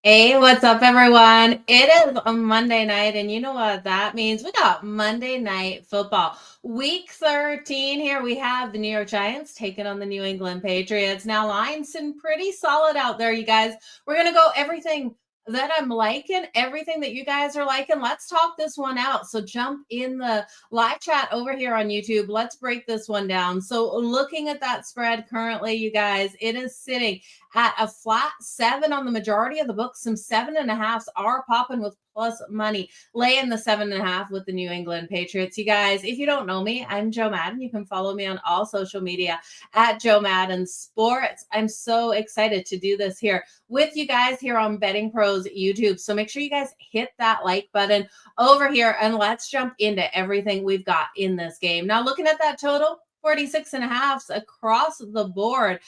Hey, what's up, everyone? It is a Monday night, and you know what that means? We got Monday Night Football. Week 13 here. We have the New York Giants taking on the New England Patriots. Now, lines been pretty solid out there, you guys. We're going to go everything that I'm liking, everything that you guys are liking. Let's talk this one out. So, jump in the live chat over here on YouTube. Let's break this one down. So, looking at that spread currently, you guys, it is sitting at a flat 7 on the majority of the books. Some 7.5s are popping with plus money, laying the 7.5 with the New England Patriots. You guys, if you don't know me, I'm Jo Madden. You can follow me on all social media at Jo Madden Sports. I'm so excited to do this here with you guys here on Betting Pros YouTube. So make sure you guys hit that like button over here and let's jump into everything we've got in this game. Now, looking at that total, 46.5 across the board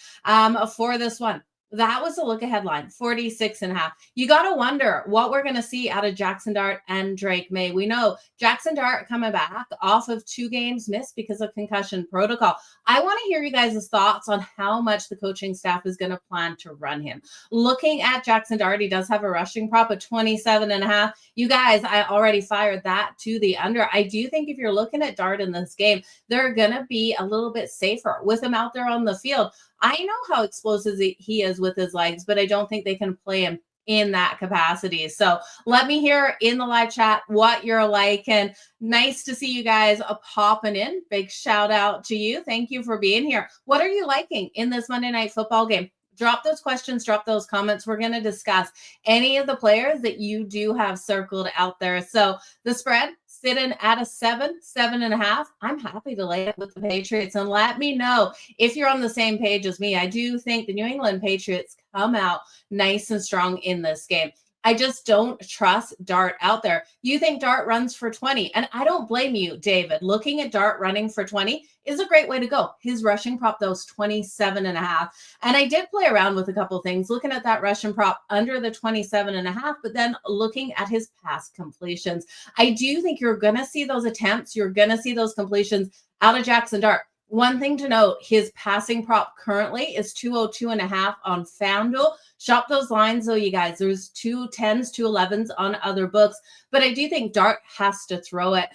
for this one. That was a look ahead line, 46.5. You got to wonder what we're going to see out of Jackson Dart and Drake May. We know Jackson Dart coming back off of 2 games missed because of concussion protocol. I want to hear you guys' thoughts on how much the coaching staff is going to plan to run him. Looking at Jackson Dart, he does have a rushing prop of 27.5. You guys, I already fired that to the under. I do think if you're looking at Dart in this game, they're going to be a little bit safer with him out there on the field. I know how explosive he is with his legs, but I don't think they can play him in that capacity. So let me hear in the live chat what you're like. And nice to see you guys popping in. Big shout out to you. Thank you for being here. What are you liking in this Monday Night Football game? Drop those questions, drop those comments. We're going to discuss any of the players that you do have circled out there. So the spread sitting at a 7.5. I'm happy to lay it with the Patriots, and let me know if you're on the same page as me. I do think the New England Patriots come out nice and strong in this game. I just don't trust Dart out there. You think Dart runs for 20, and I don't blame you, David. Looking at Dart running for 20 is a great way to go. His rushing prop, though, is 27.5. And I did play around with a couple things, looking at that rushing prop under the 27.5, but then looking at his pass completions. I do think you're going to see those attempts. You're going to see those completions out of Jackson Dart. One thing to note, his passing prop currently is 202.5 on FanDuel. Shop those lines, though, you guys. There's 210s, 211s on other books, but I do think Dart has to throw it.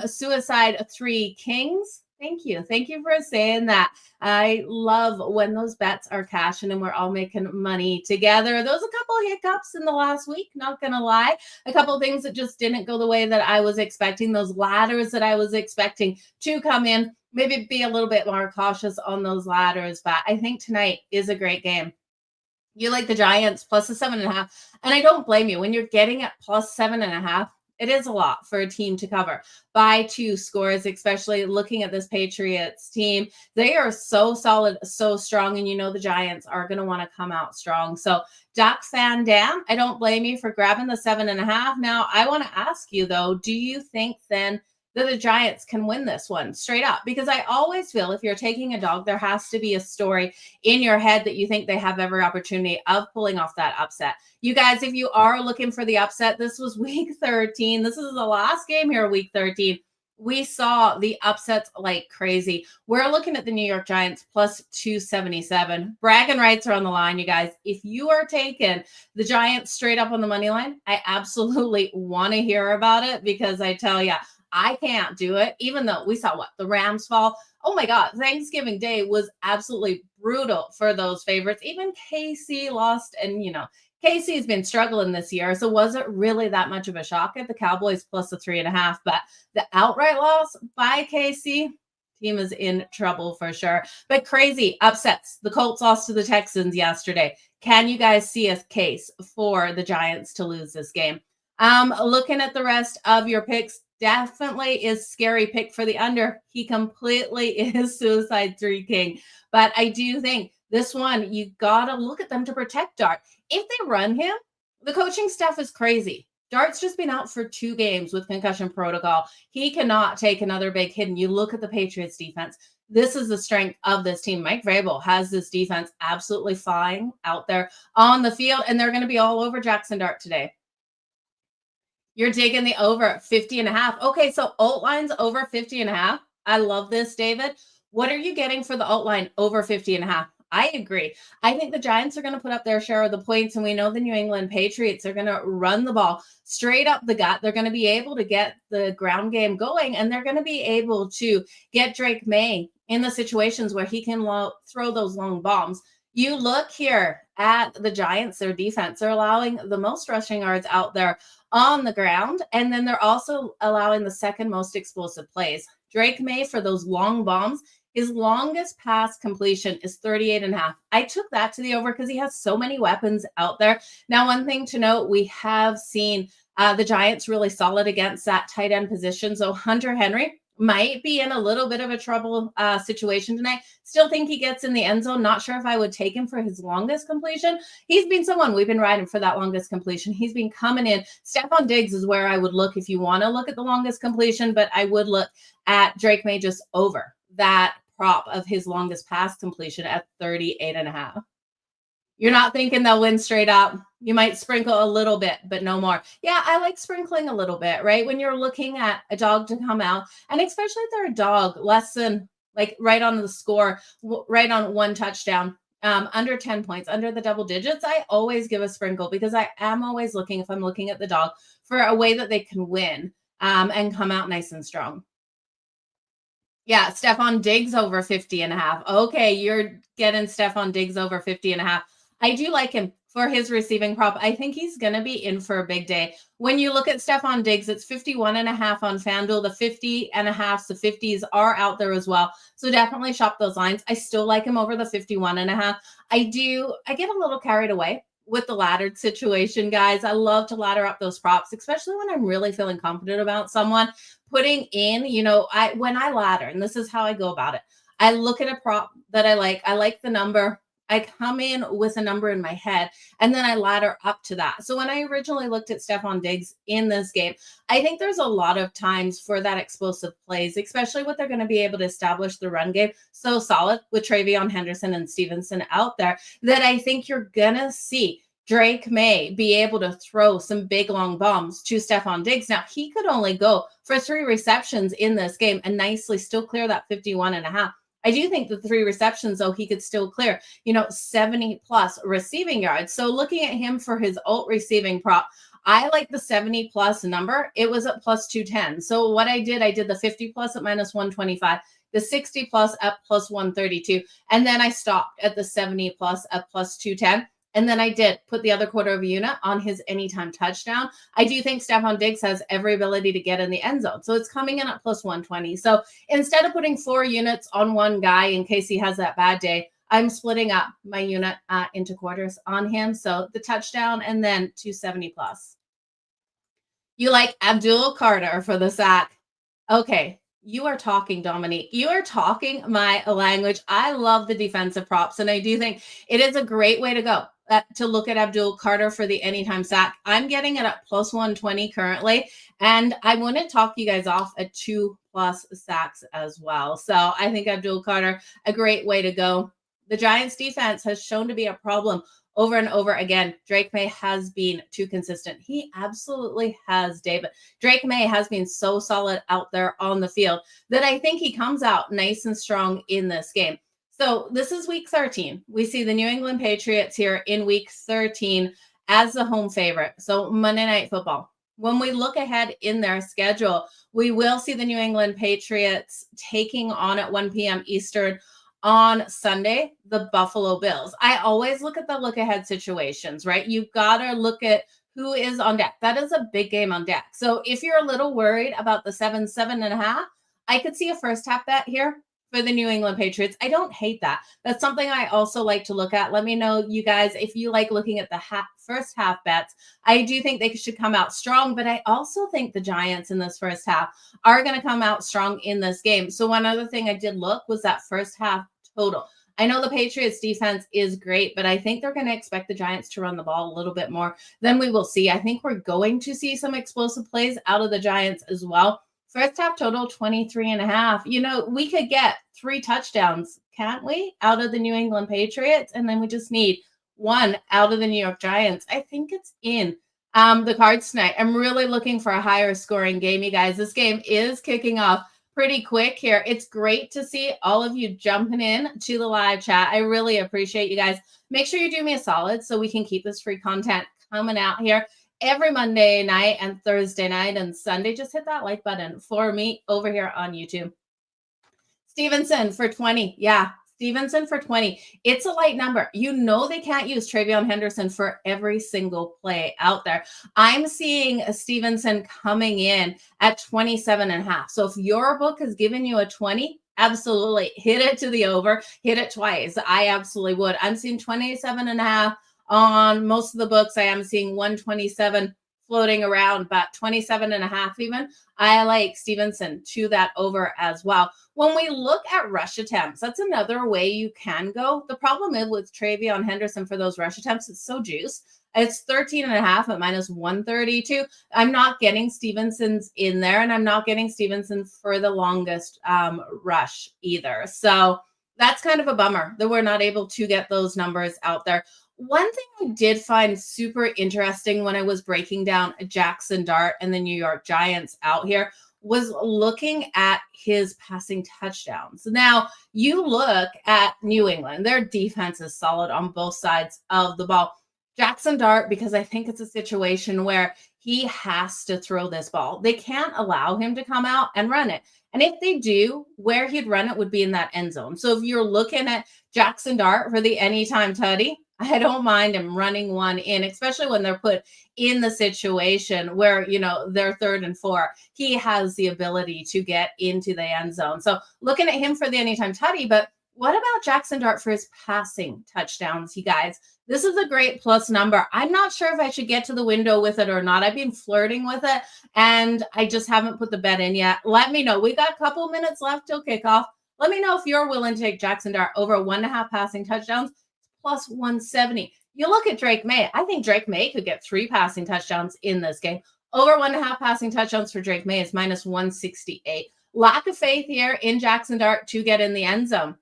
Suicide 3 Kings. Thank you. Thank you for saying that. I love when those bets are cashing and we're all making money together. Those a couple of hiccups in the last week, not going to lie. A couple of things that just didn't go the way that I was expecting. Those ladders that I was expecting to come in. Maybe be a little bit more cautious on those ladders, but I think tonight is a great game. You like the Giants plus the 7.5, and I don't blame you. When you're getting at plus 7.5, it is a lot for a team to cover by 2 scores, especially looking at this Patriots team. They are so solid, so strong, and you know the Giants are going to want to come out strong. So, Doc Van Dam, I don't blame you for grabbing the 7.5. Now, I want to ask you, though, do you think then that the Giants can win this one straight up? Because I always feel if you're taking a dog, there has to be a story in your head that you think they have every opportunity of pulling off that upset. You guys, if you are looking for the upset, this was week 13. This is the last game here, week 13. We saw the upsets like crazy. We're looking at the New York Giants plus 277. Bragging rights are on the line, you guys. If you are taking the Giants straight up on the money line, I absolutely want to hear about it, because I tell you, I can't do it, even though we saw the Rams fall. Oh my God, Thanksgiving Day was absolutely brutal for those favorites. Even KC lost, and KC has been struggling this year, so was it really that much of a shock at the Cowboys plus the 3.5? But the outright loss by KC, team is in trouble for sure. But crazy upsets. The Colts lost to the Texans yesterday. Can you guys see a case for the Giants to lose this game? Looking at the rest of your picks, definitely is scary pick for the under. He completely is Suicide 3 King. But I do think this one, you got to look at them to protect Dart. If they run him, the coaching staff is crazy. Dart's just been out for 2 games with concussion protocol. He cannot take another big hit. And you look at the Patriots defense. This is the strength of this team. Mike Vrabel has this defense absolutely flying out there on the field, and they're going to be all over Jackson Dart today. You're digging the over 50.5. Okay, so alt line's over 50.5. I love this, David. What are you getting for the alt line over 50.5? I agree. I think the Giants are going to put up their share of the points, and we know the New England Patriots are going to run the ball straight up the gut. They're going to be able to get the ground game going, and they're going to be able to get Drake May in the situations where he can throw those long bombs. You look here at the Giants, their defense, they're allowing the most rushing yards out there on the ground, and then they're also allowing the second most explosive plays. Drake May, for those long bombs, his longest pass completion is 38.5. I took that to the over because he has so many weapons out there. Now, one thing to note, we have seen the Giants really solid against that tight end position. So Hunter Henry might be in a little bit of a trouble situation tonight. Still think he gets in the end zone. Not sure if I would take him for his longest completion. He's been someone we've been riding for that longest completion. He's been coming in. Stephon Diggs is where I would look if you want to look at the longest completion, but I would look at Drake May just over that prop of his longest pass completion at 38.5. You're not thinking they'll win straight up. You might sprinkle a little bit, but no more. Yeah, I like sprinkling a little bit, right? When you're looking at a dog to come out, and especially if they're a dog less than, like, right on the score, right on one touchdown, under 10 points, under the double digits, I always give a sprinkle because I am always looking, if I'm looking at the dog, for a way that they can win and come out nice and strong. Yeah, Stephon Diggs over 50.5. Okay, you're getting Stephon Diggs over 50.5. I do like him for his receiving prop. I think he's going to be in for a big day. When you look at Stephon Diggs, it's 51.5 on FanDuel. The 50.5s, the 50s are out there as well. So definitely shop those lines. I still like him over the 51.5. I get a little carried away with the laddered situation, guys. I love to ladder up those props, especially when I'm really feeling confident about someone. Putting in, when I ladder, and this is how I go about it. I look at a prop that I like the number. I come in with a number in my head, and then I ladder up to that. So when I originally looked at Stephon Diggs in this game, I think there's a lot of times for that explosive plays, especially what they're going to be able to establish the run game so solid with Travion Henderson and Stevenson out there, that I think you're going to see Drake May be able to throw some big long bombs to Stephon Diggs. Now, he could only go for 3 receptions in this game and nicely still clear that 51.5. I do think the 3 receptions, though, he could still clear, 70 plus receiving yards. So looking at him for his alt receiving prop, I like the 70 plus number. It was at plus 210. So what I did the 50 plus at minus 125, the 60 plus at plus 132. And then I stopped at the 70 plus at plus 210. And then I did put the other quarter of a unit on his anytime touchdown. I do think Stephon Diggs has every ability to get in the end zone. So it's coming in at plus 120. So instead of putting 4 units on one guy in case he has that bad day, I'm splitting up my unit into quarters on him. So the touchdown and then 270 plus. You like Abdul Carter for the sack. Okay. You are talking, Dominique. You are talking my language. I love the defensive props, and I do think it is a great way to go to look at Abdul Carter for the anytime sack. I'm getting it at plus 120 currently, and I want to talk you guys off at 2+ sacks as well. So I think Abdul Carter, a great way to go. The Giants defense has shown to be a problem over and over again. Drake May has been too consistent. He absolutely has, David. Drake May has been so solid out there on the field that I think he comes out nice and strong in this game. So this is week 13. We see the New England Patriots here in week 13 as the home favorite. So Monday Night Football. When we look ahead in their schedule, we will see the New England Patriots taking on at 1 p.m. Eastern on Sunday, the Buffalo Bills. I always look at the look ahead situations, right? You've got to look at who is on deck. That is a big game on deck. So if you're a little worried about the 7.5, I could see a first half bet here for the New England Patriots. I don't hate that. That's something I also like to look at. Let me know, you guys, if you like looking at the first half bets. I do think they should come out strong, but I also think the Giants in this first half are going to come out strong in this game. So one other thing I did look was that first half total. I know the Patriots defense is great, but I think they're going to expect the Giants to run the ball a little bit more than we will see. I think we're going to see some explosive plays out of the Giants as well. First half total 23.5. We could get 3 touchdowns, can't we, out of the New England Patriots? And then we just need 1 out of the New York Giants. I think it's in the cards tonight. I'm really looking for a higher scoring game, you guys. This game is kicking off pretty quick here. It's great to see all of you jumping in to the live chat. I really appreciate you guys. Make sure you do me a solid so we can keep this free content coming out here every Monday night and Thursday night and Sunday. Just hit that like button for me over here on YouTube. Stevenson for 20. Yeah, Stevenson for 20. It's a light number. You know they can't use Travion Henderson for every single play out there. I'm seeing a Stevenson coming in at 27.5. So if your book has given you a 20, absolutely hit it to the over, hit it twice. I absolutely would. I'm seeing 27.5 on most of the books. I am seeing 127 floating around, but 27.5 even. I like Stevenson to that over as well. When we look at rush attempts, that's another way you can go. The problem is with Travion Henderson for those rush attempts, it's so juiced. It's 13.5 at minus 132. I'm not getting Stevenson's in there, and I'm not getting Stevenson for the longest rush either. So that's kind of a bummer that we're not able to get those numbers out there. One thing I did find super interesting when I was breaking down Jackson Dart and the New York Giants out here was looking at his passing touchdowns. Now, you look at New England, their defense is solid on both sides of the ball. Jackson Dart, because I think it's a situation where he has to throw this ball. They can't allow him to come out and run it. And if they do, where he'd run it would be in that end zone. So if you're looking at Jackson Dart for the anytime tutty, I don't mind him running one in, especially when they're put in the situation where, they're 3rd and 4. He has the ability to get into the end zone. So looking at him for the anytime tutty, but what about Jackson Dart for his passing touchdowns, you guys? This is a great plus number. I'm not sure if I should get to the window with it or not. I've been flirting with it, and I just haven't put the bet in yet. Let me know. We got a couple minutes left till kickoff. Let me know if you're willing to take Jackson Dart over 1.5 passing touchdowns, plus 170. You look at Drake May. I think Drake May could get 3 passing touchdowns in this game. Over 1.5 passing touchdowns for Drake May is minus 168. Lack of faith here in Jackson Dart to get in the end zone.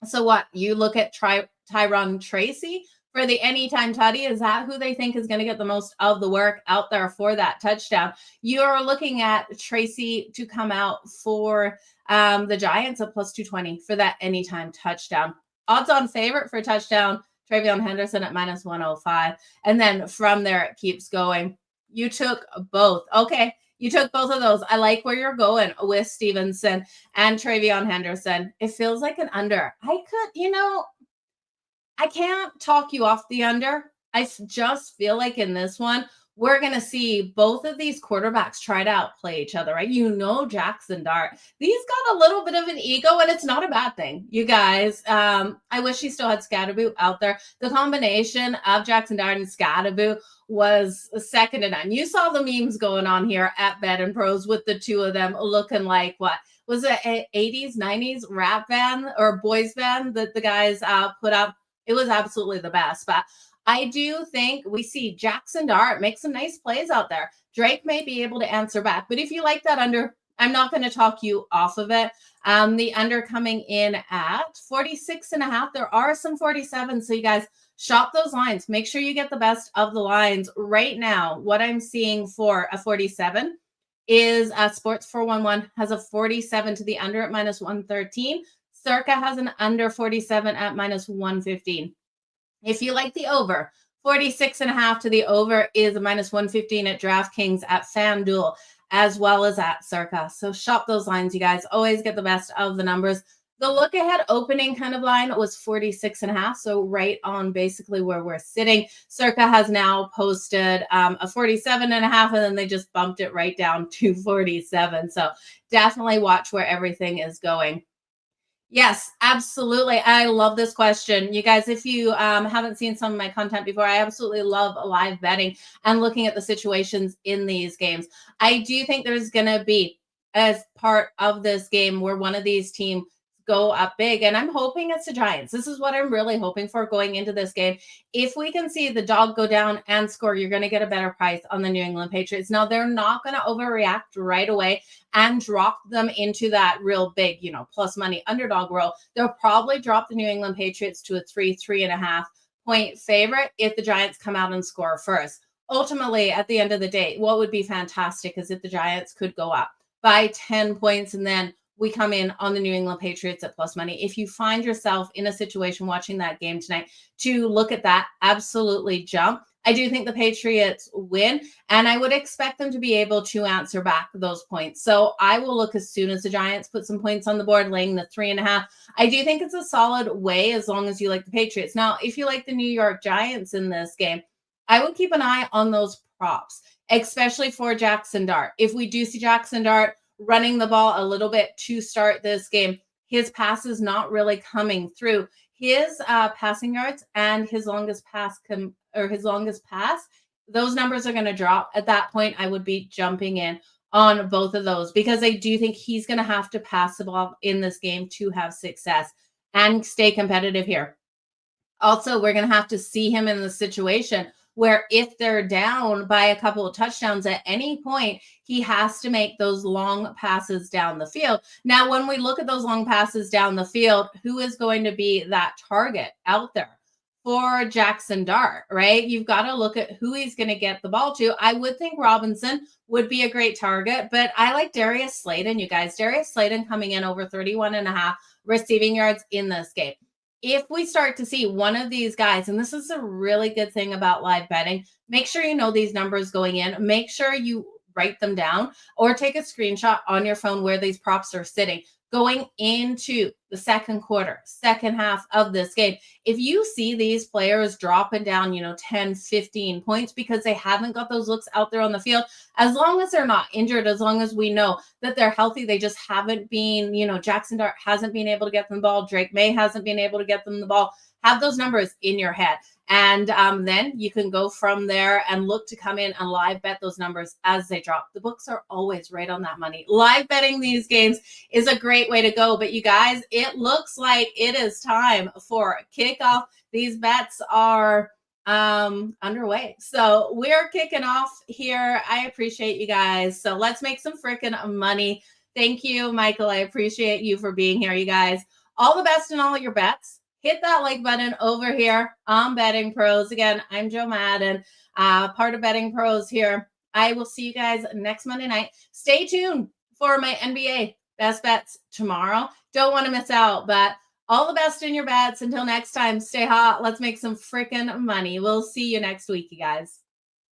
So what? You look at Tyron Tracy for the anytime tutty. Is that who they think is going to get the most of the work out there for that touchdown? You're looking at Tracy to come out for the Giants at plus 220 for that anytime touchdown. Odds on favorite for touchdown, Travion Henderson at minus 105. And then from there, it keeps going. You took both. Okay. You took both of those. I like where you're going with Stevenson and Travion Henderson. It feels like an under. I can't talk you off the under. I just feel like in this one, we're going to see both of these quarterbacks try to outplay each other, right? Jackson Dart. He's got a little bit of an ego, and it's not a bad thing, you guys. I wish he still had Scatterboo out there. The combination of Jackson Dart and Scatterboo was second to none. You saw the memes going on here at BettingPros with the two of them looking like what? Was it an 80s, 90s rap band or boys band that the guys put up? It was absolutely the best. But I do think we see Jackson Dart make some nice plays out there. Drake may be able to answer back. But if you like that under, I'm not going to talk you off of it. The under coming in at 46.5. There are some 47. So you guys shop those lines. Make sure you get the best of the lines. Right now, what I'm seeing for a 47 is Sports 411 has a 47 to the under at minus 113. Circa has an under 47 at minus 115. If you like the over, 46.5 to the over is a minus 115 at DraftKings, at FanDuel, as well as at Circa. So shop those lines, you guys. Always get the best of the numbers. The look ahead opening kind of line was 46.5. So right on basically where we're sitting. Circa has now posted a 47.5, and then they just bumped it right down to 47. So definitely watch where everything is going. Yes, absolutely. I love this question. You guys, if you haven't seen some of my content before, I absolutely love live betting and looking at the situations in these games. I do think there's going to be, as part of this game, where one of these teams go up big, and I'm hoping it's the Giants. This is what I'm really hoping for going into this game. If we can see the dog go down and score, you're going to get a better price on the New England Patriots. Now, they're not going to overreact right away and drop them into that real big, plus money underdog role. They'll probably drop the New England Patriots to a 3.5 point favorite if the Giants come out and score first. Ultimately, at the end of the day, what would be fantastic is if the Giants could go up by 10 points and then we come in on the New England Patriots at plus money. If you find yourself in a situation watching that game tonight to look at that, absolutely jump. I do think the Patriots win, and I would expect them to be able to answer back those points. So I will look as soon as the Giants put some points on the board, laying the 3.5. I do think it's a solid way as long as you like the Patriots. Now, if you like the New York Giants in this game, I would keep an eye on those props, especially for Jackson Dart. If we do see Jackson Dart running the ball a little bit to start this game, his pass is not really coming through. His passing yards and his longest pass those numbers are going to drop. At that point, I would be jumping in on both of those because I do think he's going to have to pass the ball in this game to have success and stay competitive here. Also, we're going to have to see him in the situation where if they're down by a couple of touchdowns at any point, he has to make those long passes down the field. Now, when we look at those long passes down the field, who is going to be that target out there for Jackson Dart, right? You've got to look at who he's going to get the ball to. I would think Robinson would be a great target, but I like Darius Slayton, you guys. Darius Slayton coming in over 31.5 receiving yards in this game. If we start to see one of these guys, and this is a really good thing about live betting, make sure you know these numbers going in. Make sure you write them down or take a screenshot on your phone where these props are sitting going into the second quarter, second half of this game. If you see these players dropping down, 10, 15 points because they haven't got those looks out there on the field, as long as they're not injured, as long as we know that they're healthy, they just haven't been, Jackson Dart hasn't been able to get them the ball. Drake May hasn't been able to get them the ball. Have those numbers in your head. And then you can go from there and look to come in and live bet those numbers as they drop. The books are always right on that money. Live betting these games is a great way to go. But you guys, it looks like it is time for kickoff. These bets are underway. So we're kicking off here. I appreciate you guys. So let's make some freaking money. Thank you, Michael. I appreciate you for being here, you guys. All the best in all your bets. Hit that like button over here on Betting Pros. Again, I'm Jo Madden, part of Betting Pros here. I will see you guys next Monday night. Stay tuned for my NBA best bets tomorrow. Don't want to miss out, but all the best in your bets. Until next time, stay hot. Let's make some freaking money. We'll see you next week, you guys.